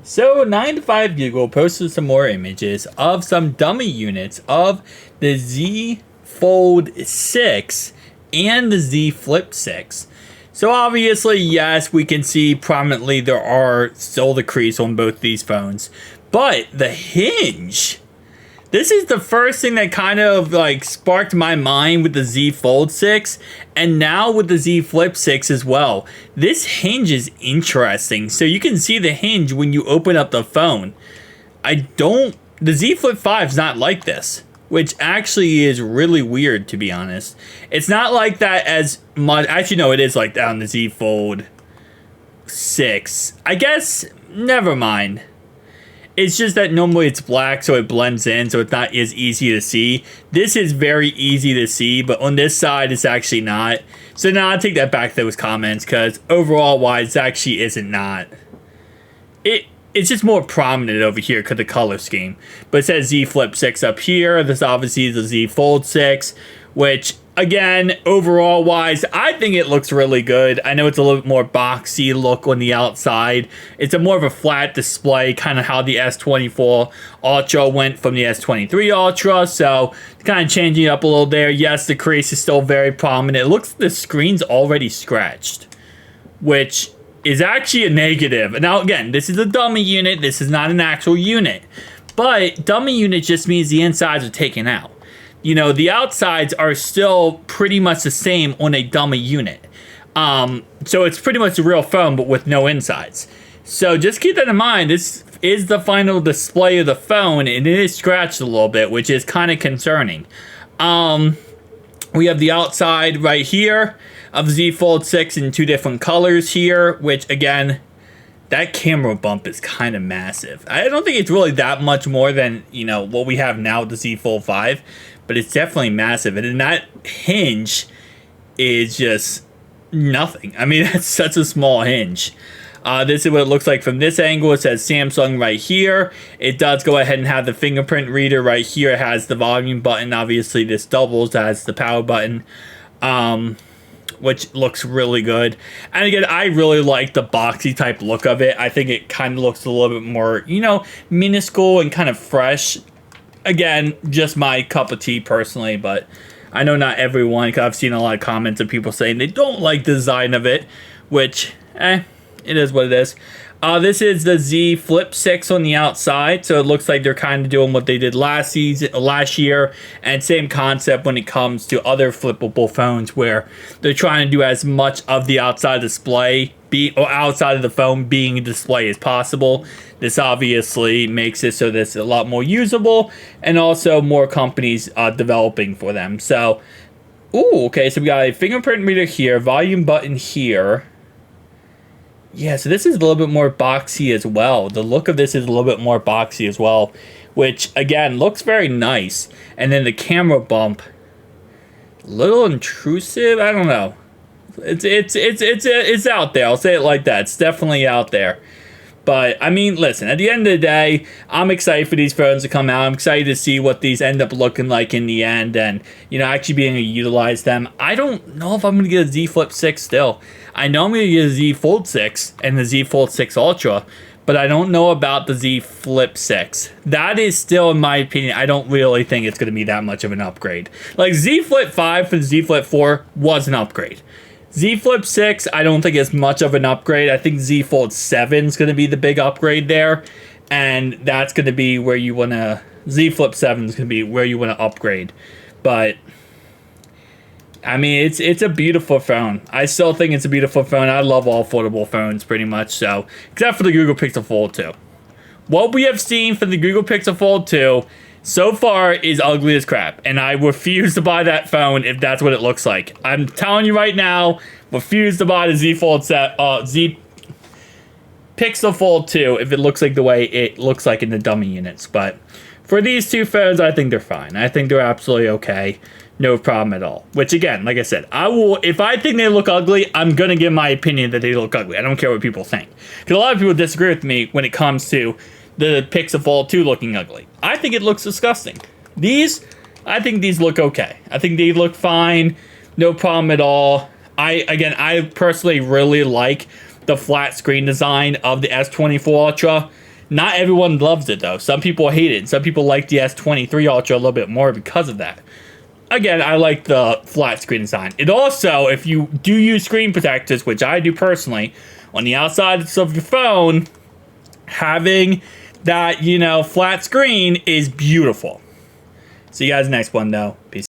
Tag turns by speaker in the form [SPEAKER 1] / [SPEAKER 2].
[SPEAKER 1] So 9 to 5 Google posted some more images of some dummy units of the Z Fold 6 and the Z Flip 6. So obviously, yes, we can see prominently there are still the crease on both these phones. But the hinge, this is the first thing that kind of like sparked my mind with the Z Fold 6 and now with the Z Flip 6 as well. This hinge is interesting. So you can see the hinge when you open up the phone. The Z Flip 5 is not like this, which actually is really weird, to be honest. It's not like that as much. Actually, no, it is like that on the Z Fold 6. I guess, never mind. It's just that normally it's black, so it blends in, so it's not as easy to see. This is very easy to see, but on this side, it's actually not. So now I'll take that back to those comments, because overall wise, it actually isn't not. It's just more prominent over here because of the color scheme. But it says Z Flip 6 up here. This obviously is the Z Fold 6, which, again, overall wise, I think it looks really good. I know it's a little bit more boxy look on the outside. It's a more of a flat display, kind of how the S24 Ultra went from the S23 Ultra. So, kind of changing it up a little there. Yes, the crease is still very prominent. It looks like the screen's already scratched, which is actually a negative. Now, again, this is a dummy unit. This is not an actual unit. But dummy unit just means the insides are taken out. You know, the outsides are still pretty much the same on a dummy unit. So it's pretty much a real phone, but with no insides. So just keep that in mind. This is the final display of the phone, and it is scratched a little bit, which is kind of concerning. We have the outside right here of Z Fold 6 in two different colors here, which, again, that camera bump is kind of massive. I don't think it's really that much more than, you know, what we have now with the Z Fold 5, but it's definitely massive. And then that hinge is just nothing. I mean, that's such a small hinge. This is what it looks like from this angle. It says Samsung right here. It does go ahead and have the fingerprint reader right here. It has the volume button. Obviously, this doubles as the power button, which looks really good. And again, I really like the boxy type look of it. I think it kind of looks a little bit more, you know, minuscule and kind of fresh. Again, just my cup of tea personally, but I know not everyone, because I've seen a lot of comments of people saying they don't like the design of it, which, it is what it is. This is the Z Flip 6 on the outside, so it looks like they're kind of doing what they did last year, and same concept when it comes to other flippable phones, where they're trying to do as much of the outside display or outside of the phone being a display as possible. This obviously makes it so that it's a lot more usable, and also more companies developing for them. So, okay, so we got a fingerprint reader here, volume button here. Yeah, so this is a little bit more boxy as well. The look of this is a little bit more boxy as well, which, again, looks very nice. And then the camera bump, a little intrusive. I don't know. It's out there. I'll say it like that. It's definitely out there. But, I mean, listen, at the end of the day, I'm excited for these phones to come out. I'm excited to see what these end up looking like in the end and, you know, actually being able to utilize them. I don't know if I'm going to get a Z Flip 6 still. I know I'm going to get a Z Fold 6 and the Z Fold 6 Ultra, but I don't know about the Z Flip 6. That is still, in my opinion, I don't really think it's going to be that much of an upgrade. Like, Z Flip 5 for the Z Flip 4 was an upgrade. Z Flip 6, I don't think is much of an upgrade. I think Z Fold 7 is going to be the big upgrade there. And that's going to be where you want to... Z Flip 7 is going to be where you want to upgrade. But, I mean, it's a beautiful phone. I still think it's a beautiful phone. I love all foldable phones pretty much. So, except for the Google Pixel Fold 2. What we have seen from the Google Pixel Fold 2... so far is ugly as crap, and I refuse to buy that phone if that's what it looks like. I'm telling you right now, refuse to buy the Z Pixel Fold 2 if it looks like the way it looks like in the dummy units. But for these two phones, I think they're fine. I think they're absolutely okay. No problem at all. Which, again, like I said, if I think they look ugly, I'm going to give my opinion that they look ugly. I don't care what people think. Because a lot of people disagree with me when it comes to the Pixel Fold 2 looking ugly. I think it looks disgusting. I think these look okay. I think they look fine. No problem at all. I personally really like the flat screen design of the S24 Ultra. Not everyone loves it though. Some people hate it. Some people like the S23 Ultra a little bit more because of that. Again, I like the flat screen design. It also, if you do use screen protectors, which I do personally, on the outsides of your phone, having that, flat screen is beautiful. See you guys next one though. Peace.